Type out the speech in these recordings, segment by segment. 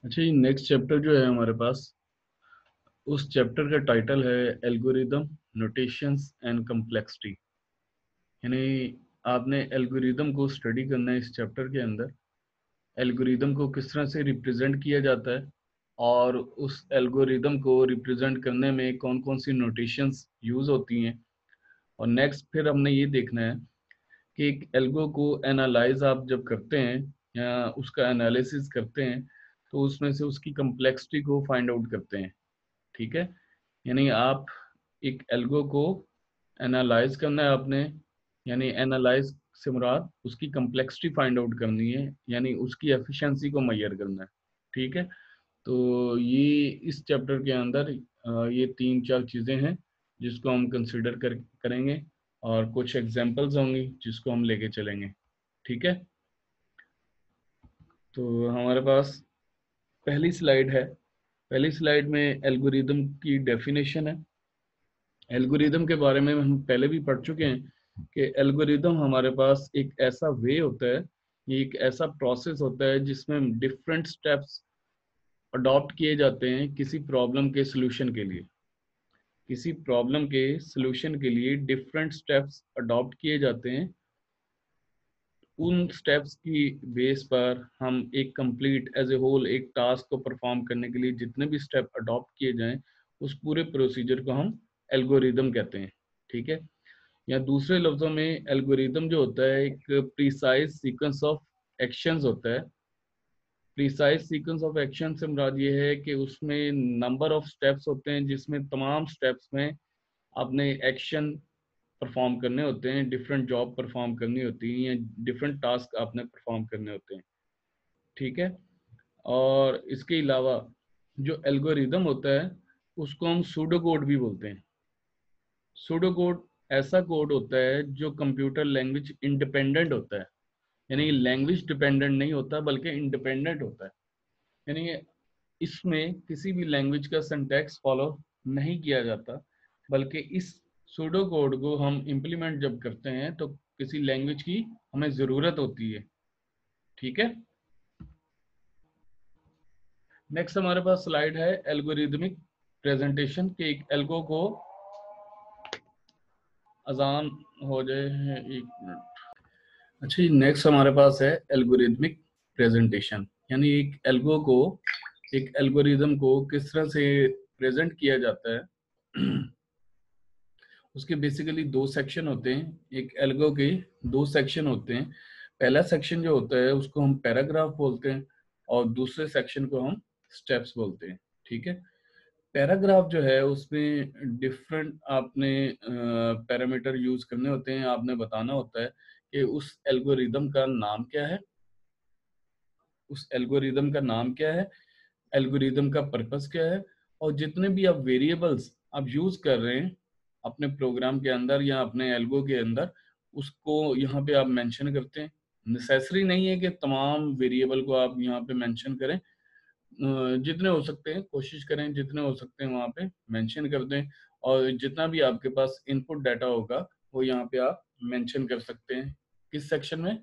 अच्छा, ये next chapter जो है हमारे पास, उस चैप्टर का टाइटल है एल्गोरिदम, नोटेशंस एंड कम्प्लेक्सिटी। यानी आपने एल्गोरिदम को स्टडी करना है इस चैप्टर के अंदर। एल्गोरिदम को किस तरह से रिप्रेजेंट किया जाता है और उस एल्गोरिदम को रिप्रेजेंट करने में कौन कौन सी नोटेशंस यूज होती हैं। और नेक्स्ट फिर हमने ये देखना है कि एक एल्गो को एनालाइज आप जब करते हैं या उसका एनालिसिस करते हैं तो उसमें से उसकी कम्प्लेक्सिटी को फाइंड आउट करते हैं। ठीक है, यानी आप एक एल्गो को एनालाइज करना है आपने, यानी एनालाइज से मुराद उसकी कम्प्लेक्सिटी फाइंड आउट करनी है, यानी उसकी एफिशिएंसी को मेजर करना है। ठीक है, तो ये इस चैप्टर के अंदर ये तीन चार चीज़ें हैं जिसको हम कंसिडर करेंगे, और कुछ एग्जांपल्स होंगी जिसको हम लेके चलेंगे। ठीक है, तो हमारे पास पहली स्लाइड है। पहली स्लाइड में एल्गोरिदम की डेफिनेशन है। एल्गोरिदम के बारे में हम पहले भी पढ़ चुके हैं कि एल्गोरिदम हमारे पास एक ऐसा वे होता है, ये एक ऐसा प्रोसेस होता है जिसमें डिफरेंट स्टेप्स अडॉप्ट किए जाते हैं किसी प्रॉब्लम के सॉल्यूशन के लिए। किसी प्रॉब्लम के सॉल्यूशन के लिए डिफरेंट स्टेप्स अडॉप्ट किए जाते हैं। उन स्टेप्स की बेस पर हम एक कंप्लीट एज ए होल एक टास्क को परफॉर्म करने के लिए जितने भी स्टेप अडॉप्ट किए जाएं, उस पूरे प्रोसीजर को हम एल्गोरिदम कहते हैं। ठीक है, या दूसरे लफ्जों में एल्गोरिदम जो होता है एक प्रिसाइज सीक्वेंस ऑफ एक्शंस होता है। प्रिसाइज सीक्वेंस ऑफ एक्शन से मुराद ये है कि उसमें नंबर ऑफ स्टेप्स होते हैं जिसमें तमाम स्टेप्स में आपने एक्शन परफॉर्म करने होते हैं, डिफरेंट जॉब परफॉर्म करनी होती है या डिफरेंट टास्क आपने परफॉर्म करने होते हैं। ठीक है, और इसके अलावा जो एल्गोरिदम होता है उसको हम सूडो कोड भी बोलते हैं। सूडो कोड ऐसा कोड होता है जो कंप्यूटर लैंग्वेज इंडिपेंडेंट होता है, यानी लैंग्वेज डिपेंडेंट नहीं होता बल्कि इंडिपेंडेंट होता है। यानी इसमें किसी भी लैंग्वेज का सिंटैक्स फॉलो नहीं किया जाता, बल्कि इस सूडो कोड को हम इम्प्लीमेंट जब करते हैं तो किसी लैंग्वेज की हमें ज़रूरत होती है। ठीक है, नेक्स्ट हमारे पास स्लाइड है एल्गोरिदमिक प्रेजेंटेशन के। एक एल्गो को अजान हो जाए, एक मिनट। अच्छा, नेक्स्ट हमारे पास है एल्गोरिदमिक प्रेजेंटेशन, यानी एक एल्गो को, एक एल्गोरिदम को किस तरह से प्रेजेंट किया जाता है। उसके बेसिकली दो सेक्शन होते हैं। एक एल्गो के दो सेक्शन होते हैं। पहला सेक्शन जो होता है उसको हम पैराग्राफ बोलते हैं और दूसरे सेक्शन को हम स्टेप्स बोलते हैं। ठीक है, पैराग्राफ जो है उसमें डिफरेंट आपने पैरामीटर यूज करने होते हैं। आपने बताना होता है कि उस एल्गोरिदम का नाम क्या है, उस एल्गोरिदम का नाम क्या है, एल्गोरिदम का पर्पस क्या है, और जितने भी आप वेरिएबल्स आप यूज कर रहे हैं अपने प्रोग्राम के अंदर या अपने एल्गो के अंदर, उसको यहाँ पे आप मेंशन करते हैं। नेसेसरी नहीं है कि तमाम वेरिएबल को आप यहाँ पे मेंशन करें, जितने हो सकते हैं कोशिश करें, जितने हो सकते हैं वहाँ पे मेंशन कर दें। और जितना भी आपके पास इनपुट डाटा होगा वो यहाँ पे आप मेंशन कर सकते हैं। किस सेक्शन में?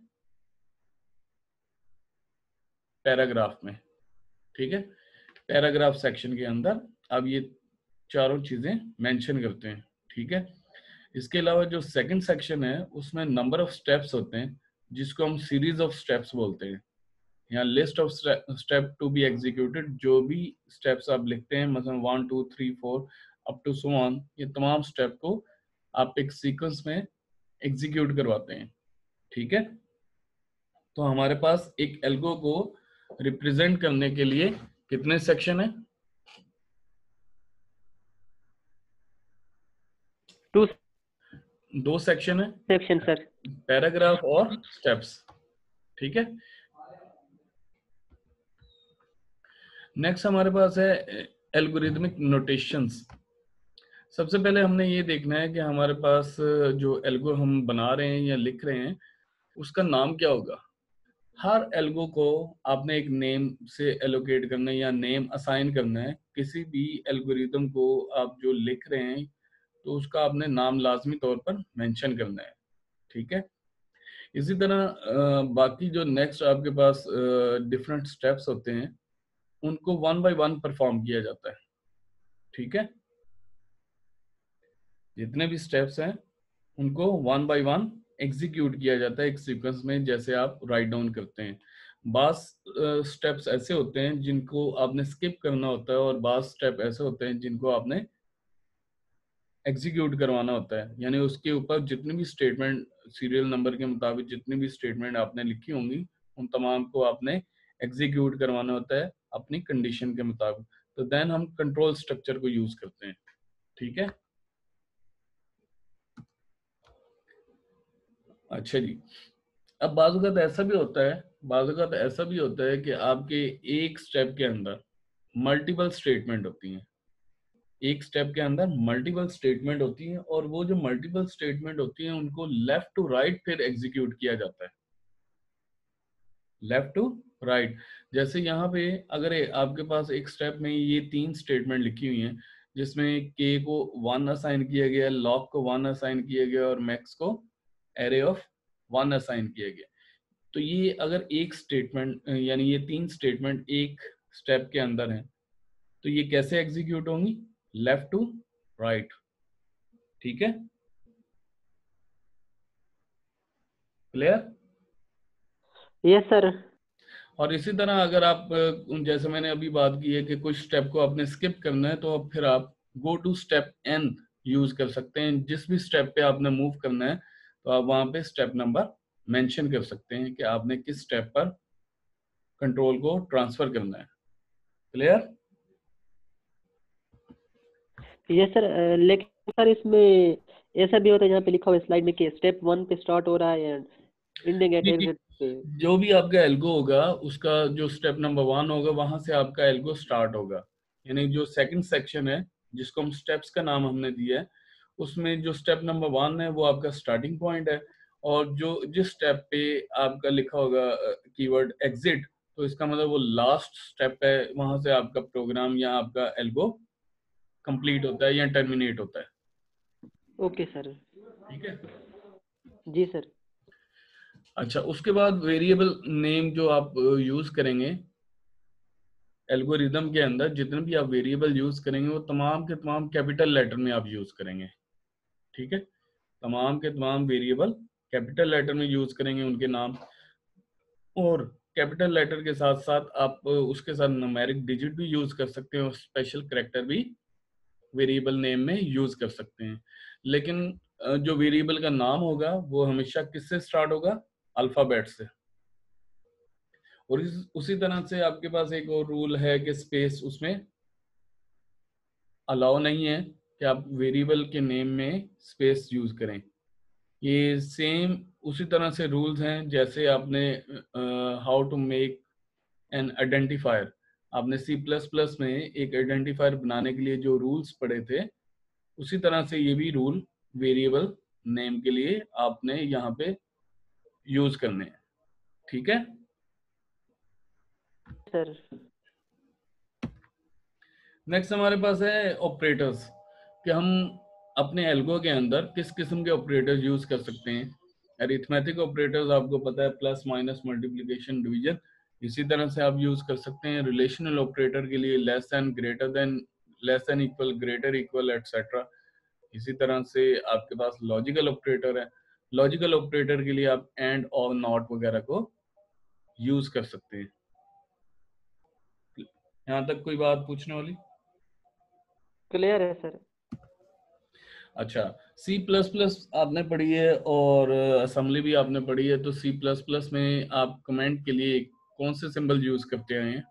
पैराग्राफ में। ठीक है, पैराग्राफ सेक्शन के अंदर आप ये चारों चीजें मेंशन करते हैं। ठीक है, इसके अलावा जो सेकंड सेक्शन है उसमें नंबर ऑफ स्टेप्स होते हैं जिसको हम सीरीज ऑफ स्टेप्स बोलते हैं, या list of step to be executed. जो भी स्टेप्स आप लिखते हैं, मतलब 1 2 3 4 अप टू सो ऑन, ये तमाम स्टेप को आप एक सीक्वेंस में एग्जीक्यूट करवाते हैं। ठीक है, तो हमारे पास एक एल्गो को रिप्रेजेंट करने के लिए कितने सेक्शन है? टू दो सेक्शन है, सेक्शन सर। पैराग्राफ और स्टेप्स। ठीक है, नेक्स्ट हमारे पास है एल्गोरिथमिक नोटेशंस। सबसे पहले हमने ये देखना है कि हमारे पास जो एल्गो हम बना रहे हैं या लिख रहे हैं उसका नाम क्या होगा। हर एल्गो को आपने एक नेम से एलोकेट करना है या नेम असाइन करना है। किसी भी एल्गोरिथम को आप जो लिख रहे हैं तो उसका आपने नाम लाजमी तौर पर मेंशन करना है। ठीक है, इसी तरह बाकी जो नेक्स्ट आपके पास डिफरेंट स्टेप्स होते हैं, उनको 1 बाय 1 परफॉर्म किया जाता है। ठीक है, जितने भी स्टेप्स हैं उनको 1 बाय 1 एग्जीक्यूट किया जाता है एक सीक्वेंस में, जैसे आप राइट डाउन करते हैं। बास स्टेप्स ऐसे होते हैं जिनको आपने स्किप करना होता है, और बास स्टेप ऐसे होते हैं जिनको आपने एग्जीक्यूट करवाना होता है। यानी उसके ऊपर जितनी भी स्टेटमेंट सीरियल नंबर के मुताबिक जितनी भी स्टेटमेंट आपने लिखी होंगी, उन तमाम को आपने एग्जीक्यूट करवाना होता है अपनी कंडीशन के मुताबिक। तो देन हम कंट्रोल स्ट्रक्चर को यूज करते हैं। ठीक है, अच्छा जी। अब बाज़-औक़ात ऐसा भी होता है, बाज़-औक़ात ऐसा भी होता है कि आपके एक स्टेप के अंदर मल्टीपल स्टेटमेंट होती हैं। एक स्टेप के अंदर मल्टीपल स्टेटमेंट होती हैं, और वो जो मल्टीपल स्टेटमेंट होती हैं उनको लेफ्ट टू राइट फिर एग्जीक्यूट किया जाता है। Left to right. जैसे यहाँ पे अगर आपके पास एक स्टेप में ये 3 स्टेटमेंट लिखी हुई हैं, जिसमें के को 1 असाइन किया गया, लॉग को 1 असाइन किया गया और मैक्स को एरे ऑफ 1 असाइन किया गया। तो ये अगर एक स्टेटमेंट यानी ये 3 स्टेटमेंट एक स्टेप के अंदर हैं, तो ये कैसे एग्जीक्यूट होंगी? Left to right. ठीक है, क्लियर? Yes sir. और इसी तरह अगर आप जैसे मैंने अभी बात की है कि कुछ स्टेप को आपने स्किप करना है, तो अब फिर आप go to step N use कर सकते हैं। जिस भी स्टेप पे आपने मूव करना है, तो आप वहां पे स्टेप नंबर मेंशन कर सकते हैं कि आपने किस स्टेप पर कंट्रोल को ट्रांसफर करना है। क्लियर? Yes sir. लेकिन सर इसमें ऐसा भी होता है जहाँ पे लिखा हुआ है स्लाइड में कि स्टेप 1 पे स्टार्ट हो रहा है एंड एंडिंग एट जी जी, एग्जिट पे। जो भी आपका एल्गो होगा उसका जो स्टेप नंबर 1 होगा वहां से आपका एल्गो स्टार्ट होगा। यानी जो सेकंड सेक्शन है जिसको हम स्टेप्स का नाम हमने दिया है, उसमें जो स्टेप नंबर 1 है वो आपका स्टार्टिंग पॉइंट है। और जो जिस स्टेप पे आपका लिखा होगा कीवर्ड एग्जिट, तो इसका मतलब वो लास्ट स्टेप है, वहां से आपका प्रोग्राम या आपका एल्गो कंप्लीट होता है या टर्मिनेट होता है। Okay sir. ठीक है, जी सर। अच्छा। उसके बाद वेरिएबल नेम जो आप यूज करेंगे एल्गोरिदम के अंदर, जितने भी आप वेरिएबल यूज करेंगे वो तमाम के तमाम कैपिटल लेटर में आप यूज करेंगे। ठीक है, तमाम के तमाम वेरिएबल कैपिटल लेटर में यूज करेंगे उनके नाम। और कैपिटल लेटर के साथ साथ आप उसके साथ न्यूमेरिक डिजिट भी यूज कर सकते हैं, और स्पेशल करेक्टर भी वेरिएबल नेम में यूज कर सकते हैं। लेकिन जो वेरिएबल का नाम होगा वो हमेशा किससे स्टार्ट होगा? अल्फाबेट से। और उसी तरह से आपके पास एक और रूल है कि स्पेस उसमें अलाउ नहीं है कि आप वेरिएबल के नेम में स्पेस यूज करें। ये सेम उसी तरह से रूल्स हैं जैसे आपने how to make an identifier, आपने सी प्लस प्लस में एक आइडेंटिफायर बनाने के लिए जो रूल्स पढ़े थे, उसी तरह से ये भी रूल वेरिएबल नेम के लिए आपने यहाँ पे यूज करने हैं। ठीक है, सर। नेक्स्ट हमारे पास है ऑपरेटर्स, कि हम अपने एल्गो के अंदर किस किस्म के ऑपरेटर्स यूज कर सकते हैं। अरिथमेटिक ऑपरेटर्स आपको पता है, प्लस माइनस मल्टीप्लिकेशन डिवीजन। इसी तरह से आप यूज कर सकते हैं रिलेशनल ऑपरेटर के लिए less than, greater than, less than equal, greater equal, etcetera. इसी तरह से आपके पास लॉजिकल ऑपरेटर है। लॉजिकल ऑपरेटर के लिए आप एंड और नॉट वगैरह को यूज कर सकते हैं। यहाँ तक कोई बात पूछने वाली? क्लियर है सर। अच्छा, सी प्लस प्लस आपने पढ़ी है और असेंबली भी आपने पढ़ी है, तो सी प्लस प्लस में आप कमेंट के लिए कौन से सिंबल यूज करते हैं?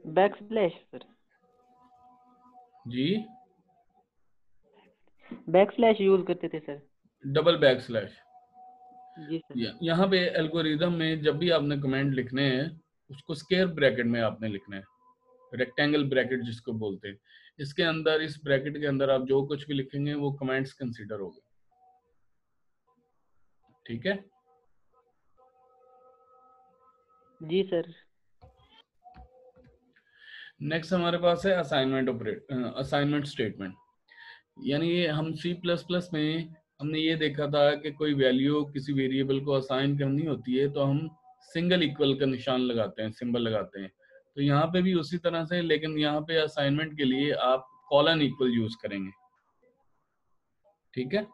Back slash sir. जी, बैक स्लैश यूज करते थे सर। Double back slash. जी सर। यहाँ पे एल्गोरिदम में जब भी आपने कमेंट लिखने हैं, उसको स्क्वायर ब्रैकेट में आपने लिखना है, रेक्टेंगल ब्रैकेट जिसको बोलते हैं। इसके अंदर, इस ब्रैकेट के अंदर आप जो कुछ भी लिखेंगे वो कमेंट्स कंसीडर होंगे। ठीक है, जी सर। नेक्स्ट हमारे पास है असाइनमेंट स्टेटमेंट। यानी ये हम सी प्लस प्लस में हमने ये देखा था कि कोई वैल्यू किसी वेरिएबल को असाइन करनी होती है, तो हम सिंगल इक्वल का निशान लगाते हैं, सिंबल लगाते हैं। तो यहाँ पे भी उसी तरह से, लेकिन यहाँ पे असाइनमेंट के लिए आप कॉलन इक्वल यूज करेंगे, ठीक है,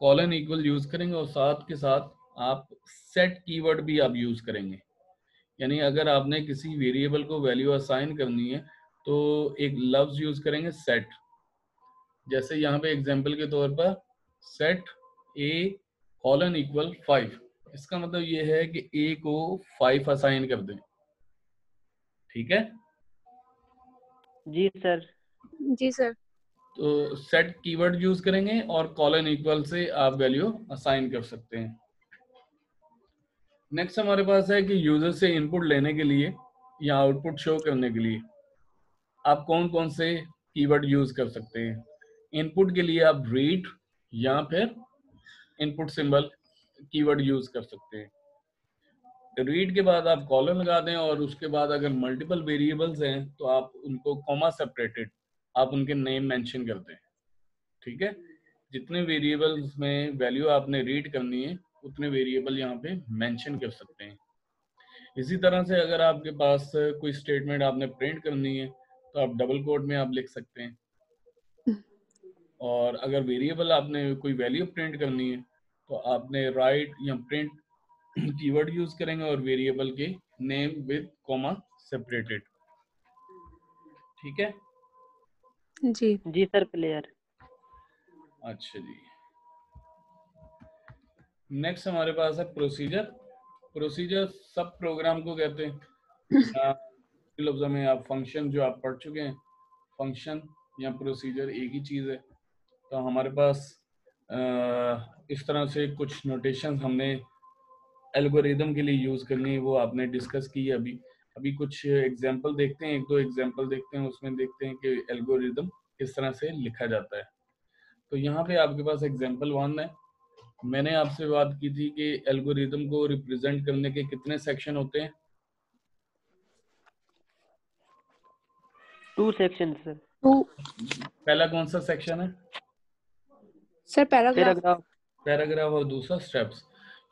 कॉलन इक्वल यूज करेंगे और साथ के साथ आप सेट कीवर्ड भी आप यूज करेंगे। यानी अगर आपने किसी वेरिएबल को वैल्यू असाइन करनी है तो एक लफ्ज यूज करेंगे सेट। जैसे यहाँ पे एग्जांपल के तौर पर सेट ए कॉलन इक्वल 5, इसका मतलब ये है कि ए को 5 असाइन कर दें, ठीक है। जी सर। जी सर। तो सेट कीवर्ड यूज करेंगे और कॉलन इक्वल से आप वैल्यू असाइन कर सकते हैं। नेक्स्ट हमारे पास है कि यूजर से इनपुट लेने के लिए या आउटपुट शो करने के लिए आप कौन कौन से कीवर्ड यूज कर सकते हैं। इनपुट के लिए आप रीड या फिर इनपुट सिंबल कीवर्ड यूज कर सकते हैं। रीड के बाद आप कॉलन लगा दें और उसके बाद अगर मल्टीपल वेरिएबल्स हैं तो आप उनको कॉमा सेपरेटेड आप उनके नेम मेंशन कर दें, ठीक है। जितने वेरिएबल्स में वैल्यू आपने रीड करनी है उतने वेरिएबल यहाँ पे मेंशन कर सकते हैं। इसी तरह से अगर आपके पास कोई स्टेटमेंट आपने प्रिंट करनी है तो आप डबल कोट में आप लिख सकते हैं। और अगर वेरिएबल आपने कोई वैल्यू प्रिंट करनी है तो आपने राइट या प्रिंट कीवर्ड यूज करेंगे और वेरिएबल के नेम विद कॉमा सेपरेटेड, ठीक है। जी जी सर, क्लियर। अच्छा जी, नेक्स्ट हमारे पास है प्रोसीजर। प्रोसीजर सब प्रोग्राम को कहते हैं या लफ्ज़ों में आप फंक्शन जो आप पढ़ चुके हैं, फंक्शन या प्रोसीजर एक ही चीज़ है। तो हमारे पास इस तरह से कुछ नोटेशन हमने एल्गोरिदम के लिए यूज़ करनी है, वो आपने डिस्कस की है अभी। अभी कुछ एग्जांपल देखते हैं, एक दो एग्जांपल देखते हैं, उसमें देखते हैं कि एल्गोरिदम किस तरह से लिखा जाता है। तो यहाँ पे आपके पास एग्जांपल 1 है। मैंने आपसे बात की थी कि एल्गोरिदम को रिप्रेजेंट करने के कितने सेक्शन होते हैं। 2 सेक्शन सर। टू पहला कौन सा सेक्शन है? Sir paragraph. पैराग्राफ। पैराग्राफ और दूसरा स्टेप्स।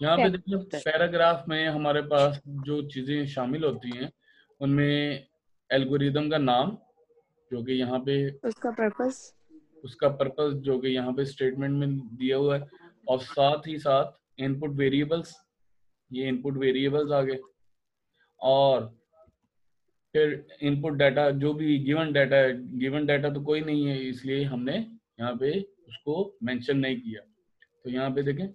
यहाँ पे देखिए पैराग्राफ में हमारे पास जो चीजें शामिल होती हैं उनमें एल्गोरिदम का नाम जो कि यहाँ पे, उसका पर्पस, उसका पर्पस जो कि यहाँ पे स्टेटमेंट में दिया हुआ है, और साथ ही साथ इनपुट वेरिएबल्स, ये इनपुट वेरिएबल्स आ गए, और फिर इनपुट डाटा जो भी गिवन डाटा है, गिवन डाटा तो कोई नहीं है इसलिए हमने यहाँ पे उसको मेंशन नहीं किया। तो यहाँ पे देखें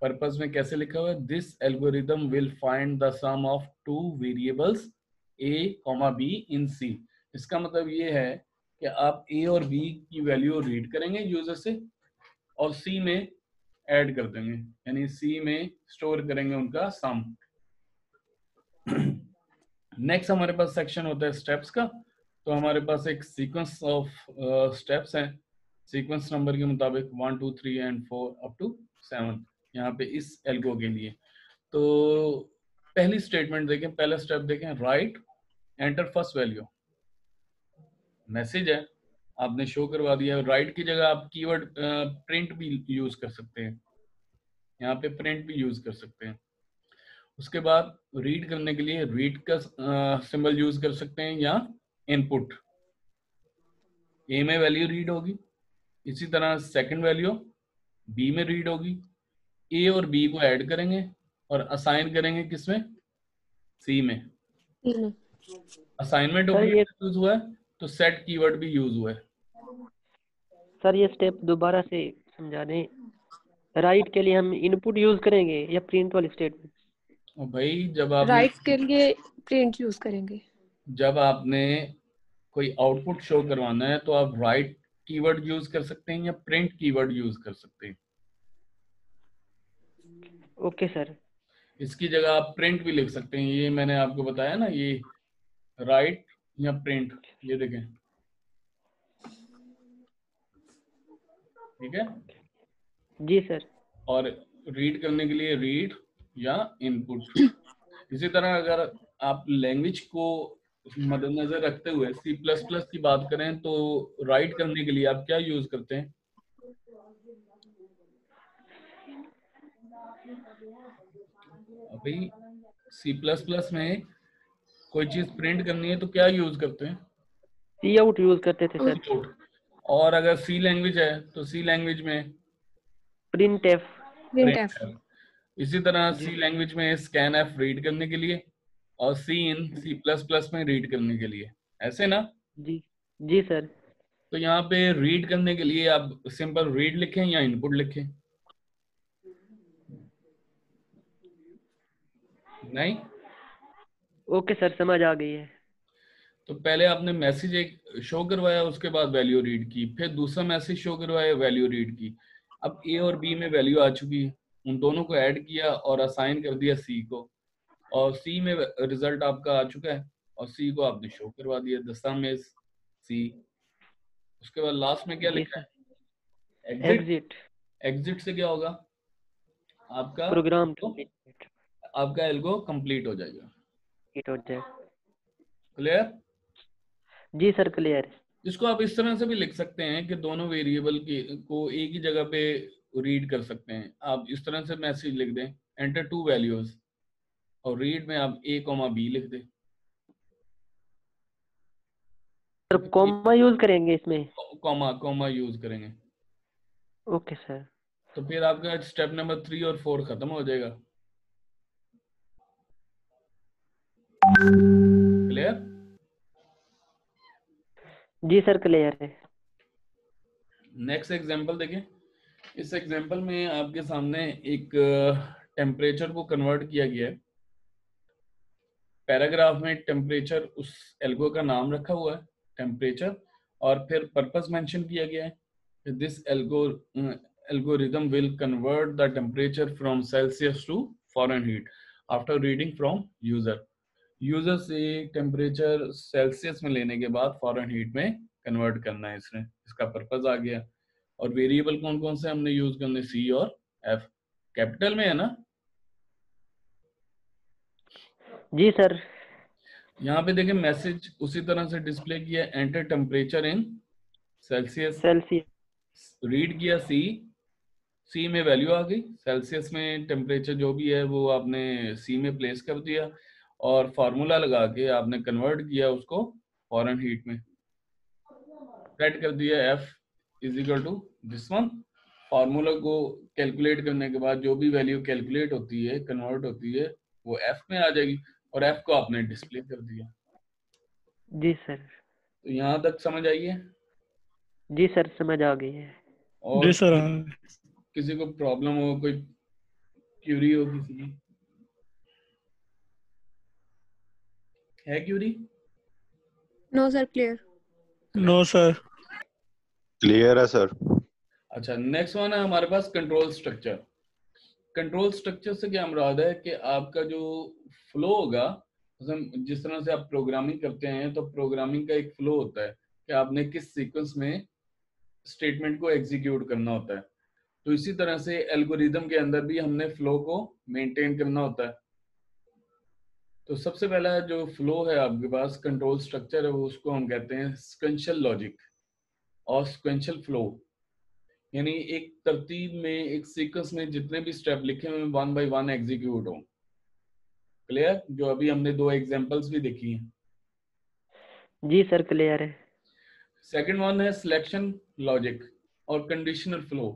पर्पस में कैसे लिखा हुआ है, this algorithm will find the sum of two variables a, b in c। इसका मतलब ये है कि आप a और b की वैल्यू रीड करेंगे यूजर से और c में ऐड कर देंगे, यानी c में स्टोर करेंगे उनका सम। नेक्स्ट हमारे पास सेक्शन होता है स्टेप्स का। तो हमारे पास एक सीक्वेंस ऑफ स्टेप्स हैं, सीक्वेंस नंबर के मुताबिक 1 2 3 एंड 4 अप टू 7 यहाँ पे इस एल्गो के लिए। तो पहली स्टेटमेंट देखें, पहला स्टेप देखें, right enter first value. Message है, आपने शो करवा दिया। राइट की जगह आप कीवर्ड प्रिंट भी यूज कर सकते हैं, यहाँ पे प्रिंट भी यूज कर सकते हैं। उसके बाद रीड करने के लिए रीड का सिंबल यूज कर सकते हैं या इनपुट, ए में वैल्यू रीड होगी, इसी तरह सेकंड वैल्यू बी में रीड होगी। ए और बी को ऐड करेंगे और असाइन करेंगे किसमें, सी में। असाइनमेंट ऑपरेटर यूज हुआ है तो सेट कीवर्ड भी यूज हुआ है। सर ये स्टेप दोबारा से समझा दें। राइट के लिए हम इनपुट यूज करेंगे या प्रिंट वाली स्टेटमेंट? और भाई जब आपने राइट के लिए प्रिंट यूज करेंगे। जब आपने कोई आउटपुट शो करवाना है तो आप राइट कीवर्ड यूज कर सकते हैं या प्रिंट कीवर्ड यूज कर सकते हैं। Okay sir. इसकी जगह आप प्रिंट भी लिख सकते हैं, ये मैंने आपको बताया ना, ये राइट या प्रिंट, ये देखें, ठीक है। जी सर। और रीड करने के लिए रीड या इनपुट। इसी तरह अगर आप लैंग्वेज को मद्देनजर रखते हुए C++ की बात करें तो राइट करने के लिए आप क्या यूज करते हैं? अभी सी प्लस प्लस में कोई चीज प्रिंट करनी है तो क्या यूज करते हैं? सी आउट यूज करते थे सर। आउट। और अगर सी लैंग्वेज है तो सी लैंग्वेज में print F. Print F. Print. इसी तरह जी सी लैंग्वेज में स्कैन एफ रीड करने के लिए, और सी इन सी प्लस प्लस में रीड करने के लिए, ऐसे ना? जी जी सर। तो यहाँ पे रीड करने के लिए आप सिंपल रीड लिखें या इनपुट लिखें? नहीं। ओके सर, समझ आ गई है। तो पहले आपने मैसेज एक शो करवाया, उसके बाद वैल्यू रीड की, फिर दूसरा मैसेज शो करवाया, वैल्यू रीड की। अब ए और बी में वैल्यू आ चुकी है, उन दोनों को ऐड किया और असाइन कर दिया सी को, और सी में रिजल्ट आपका आ चुका है, और सी को आपने शो करवा दिया, द सम इज सी। उसके बाद लास्ट में क्या जी लिखा सर। है? एग्जिट। एग्जिट। एग्जिट से क्या होगा? आपका प्रोग्राम आपका एल्गो कंप्लीट हो जाएगा। हिट हो जाए। क्लियर? जी सर, क्लियर। इसको आप इस तरह से भी लिख सकते हैं कि दोनों वेरिएबल की को एक ही जगह पे रीड कर सकते हैं। आप इस तरह से मैसेज लिख दें, एंटर टू वैल्यूज, और रीड में आप ए कॉमा बी लिख दें। सर कॉमा यूज करेंगे इसमें? कॉमा कॉमा यूज करेंगे। Okay sir. तो फिर आपका स्टेप नंबर 3 और 4 खत्म हो जाएगा। क्लियर? जी सर, क्लियर है। नेक्स्ट एग्जांपल देखें। इस एग्जांपल में आपके सामने एक टेम्परेचर को कन्वर्ट किया गया है। पैराग्राफ में टेम्परेचर, उस एल्गो का नाम रखा हुआ है टेम्परेचर, और फिर पर्पस मेंशन किया गया है, this algorithm will convert the temperature from Celsius to Fahrenheit after reading from user. User से टेम्परेचर सेल्सियस में लेने के बाद फ़ारेनहीट में कन्वर्ट करना है इसने, इसका पर्पस आ गया। और वेरिएबल कौन कौन से हमने यूज करने? सी और एफ। कैपिटल में है ना? जी सर। यहाँ पे देखें मैसेज उसी तरह से डिस्प्ले किया, enter temperature in Celsius, Celsius. Read किया सी, सी में वैल्यू आ गई, सेल्सियस में टेम्परेचर जो भी है वो आपने सी में प्लेस कर दिया, और फार्मूला लगा के आपने कन्वर्ट किया उसको फ़ारेनहीट में, सेट कर दिया F is equal to this one. Formula को कैलकुलेट करने के बाद जो भी वैल्यू कैलकुलेट होती है, कन्वर्ट होती है, वो एफ में आ जाएगी, और एफ को आपने डिस्प्ले कर दिया। जी सर। तो यहाँ तक समझ आई है? जी सर, समझ आ गई है। और जी सर। किसी को प्रॉब्लम हो, कोई क्यूरी हो किसी की? है query? No sir, clear. No sir. Clear है सर। अच्छा, नेक्स्ट वन है हमारे पास कंट्रोल स्ट्रक्चर। कंट्रोल स्ट्रक्चर से क्या मुराद है कि आपका जो फ्लो होगा, जिस तरह से आप प्रोग्रामिंग करते हैं, तो प्रोग्रामिंग का एक फ्लो होता है कि आपने किस सीक्वेंस में स्टेटमेंट को एग्जीक्यूट करना होता है। तो इसी तरह से एल्गोरिदम के अंदर भी हमने फ्लो को मेंटेन करना होता है। तो सबसे पहला जो फ्लो है आपके पास, कंट्रोल स्ट्रक्चर है, वो उसको हम कहते हैं सीक्वेंशियल लॉजिक और सीक्वेंशियल फ्लो। यानी एक तरतीब में, एक सीक्वेंस में जितने भी स्टेप लिखे हुए वन बाय वन एग्जीक्यूट हो। क्लियर? जो अभी हमने दो एग्जांपल्स भी देखी हैं। जी सर, क्लियर है। सेकंड वन है सिलेक्शन लॉजिक और कंडीशनल फ्लो।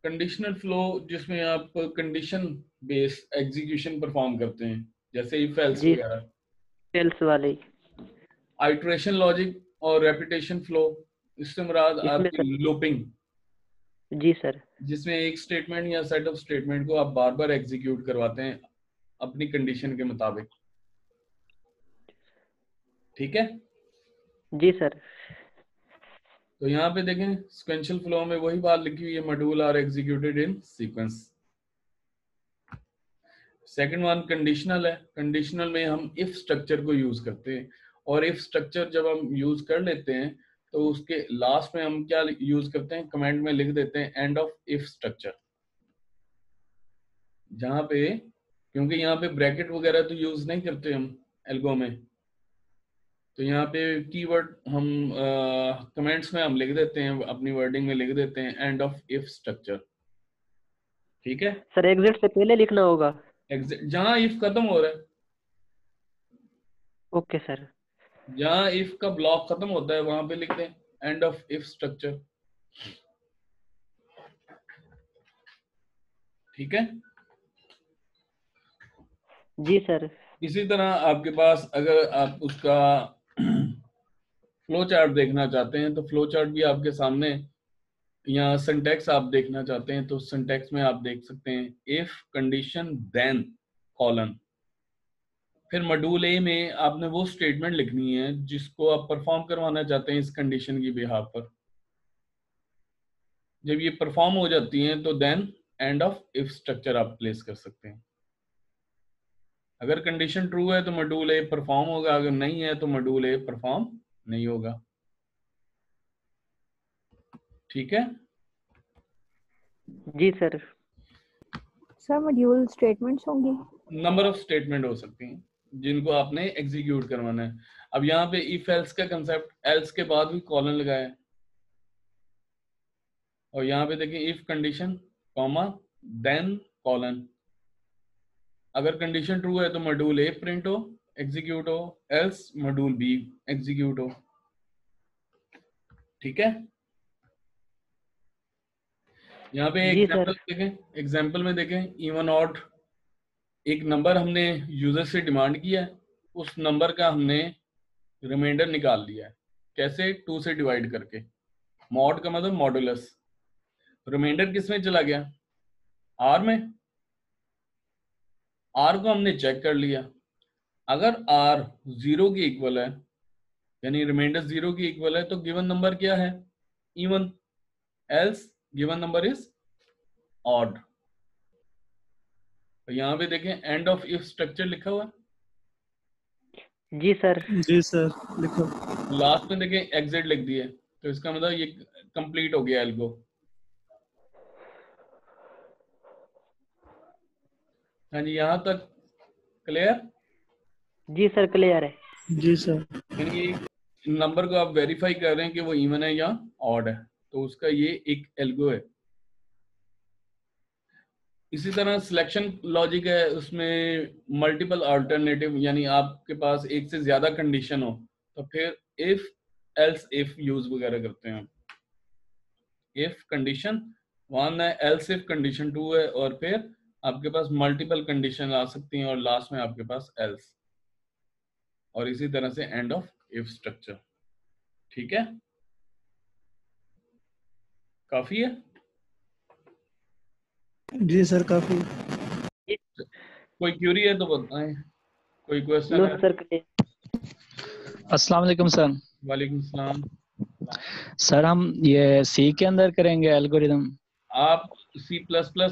कंडीशनल फ्लो जिसमें आप कंडीशन बेस्ड एग्जीक्यूशन परफॉर्म करते हैं, जैसे इफ एल्स जी, वगैरह। सेल्स वाले। आइटरेशन लॉजिक और रेपिटेशन फ्लो, इससे मुराद इसमें आपकी सर। लूपिंग, जी सर। जिसमें एक स्टेटमेंट या सेट ऑफ स्टेटमेंट को आप बार बार एग्जीक्यूट करवाते हैं अपनी कंडीशन के मुताबिक। ठीक है? जी सर। तो यहाँ पे देखें सीक्वेंशियल फ्लो में वही बात लिखी हुई है, module are executed in sequence. Second one conditional है। कंडीशनल में हम इफ स्ट्रक्चर को यूज करते हैं, और इफ स्ट्रक्चर जब हम यूज कर लेते हैं तो उसके लास्ट में हम क्या यूज करते हैं? कमेंट में लिख देते हैं एंड ऑफ इफ स्ट्रक्चर। जहां पे, क्योंकि यहाँ पे ब्रैकेट वगैरह तो यूज नहीं करते हम एल्गो में, तो यहाँ पे कीवर्ड हम कमेंट्स में हम लिख देते हैं, अपनी वर्डिंग में लिख देते हैं एंड ऑफ इफ स्ट्रक्चर। ठीक है? सर एग्जिट से पहले लिखना होगा? जहां इफ खत्म हो रहा है, ओके सर। जहां इफ का ब्लॉक खत्म होता है वहां पे लिख दें एंड ऑफ इफ स्ट्रक्चर। ठीक है। जी सर। इसी तरह आपके पास अगर आप उसका फ्लो चार्ट देखना चाहते हैं तो फ्लो चार्ट भी आपके सामने, या सिंटैक्स आप देखना चाहते हैं तो सिंटैक्स में आप देख सकते हैं इफ कंडीशन देन कॉलन। फिर मॉड्यूल ए में आपने वो स्टेटमेंट लिखनी है जिसको आप परफॉर्म करवाना चाहते हैं इस कंडीशन की बिहाफ पर। जब ये परफॉर्म हो जाती हैं तो then end of if structure आप प्लेस कर सकते हैं। अगर कंडीशन ट्रू है तो मॉड्यूल ए परफॉर्म होगा, अगर नहीं है तो मॉड्यूल ए परफॉर्म नहीं होगा। ठीक है। जी सर। सर मॉड्यूल स्टेटमेंट्स होंगी। नंबर ऑफ स्टेटमेंट हो सकती हैं जिनको आपने एग्जीक्यूट करवाना है। अब यहाँ पे इफ एल्स का कंसेप्ट, एल्स के बाद भी कॉलन लगाया है, और यहाँ पे देखिए if condition comma then colon. अगर कंडीशन ट्रू है तो मॉड्यूल ए प्रिंट हो, एग्जीक्यूट हो, एल्स मॉड्यूल बी एग्जीक्यूट हो। ठीक है। यहाँ पे जी एग्जांपल सर। देखें, एग्जांपल में देखें इवन ऑड, एक नंबर हमने यूजर से डिमांड किया है, उस नंबर का हमने रिमाइंडर निकाल लिया है। कैसे? 2 से डिवाइड करके। मॉड का मतलब मॉडुलस। रिमाइंडर किस में चला गया? आर में। आर को हमने चेक कर लिया, अगर आर 0 की इक्वल है यानी रिमाइंडर 0 की इक्वल है तो गिवन नंबर क्या है? Even. Else given number is odd. तो यहाँ पे देखें एंड ऑफ इफ स्ट्रक्चर लिखा हुआ है। जी सर। जी सर लिखो। लास्ट में देखें एग्जिट लिख दिए, तो इसका मतलब ये कंप्लीट हो गया एल्गो। हाँ जी, यहाँ तक क्लियर? जी सर क्लियर है। जी सर। यानी नंबर को आप वेरीफाई कर रहे हैं कि वो इवन है या ऑड है, तो उसका ये एक एल्गो है। इसी तरह सिलेक्शन लॉजिक है, उसमें मल्टीपल अल्टरनेटिव, यानी आपके पास एक से ज्यादा कंडीशन हो तो फिर इफ एल्स इफ यूज वगैरह करते हैं। इफ कंडीशन 1 है, एल्स इफ कंडीशन 2 है, और फिर आपके पास मल्टीपल कंडीशन आ सकती हैं और लास्ट में आपके पास एल्स, और इसी तरह से एंड ऑफ इफ स्ट्रक्चर। ठीक है, काफी है? जी सर काफी। कोई क्यूरी है तो बताएं, कोई क्वेश्चन नो है? Sir clear. अस्सलाम वालेकुम सर। वालेकुम सलाम। सर हम ये सी के अंदर करेंगे एल्गोरिदम? आप C++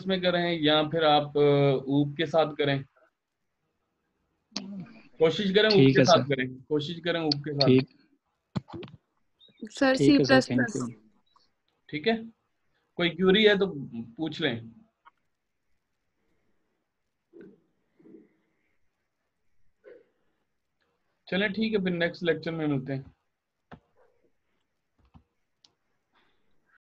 में करें या फिर आप ऊप के साथ करें? कोशिश करें ऊप ठीक के है साथ सर। करें, कोशिश करें ऊप के साथ। ठीक सर ठीक सी है sir, plus thank plus. You. ठीक है, कोई क्यूरी है तो पूछ लें। चलें ठीक है, फिर नेक्स्ट लेक्चर में मिलते हैं।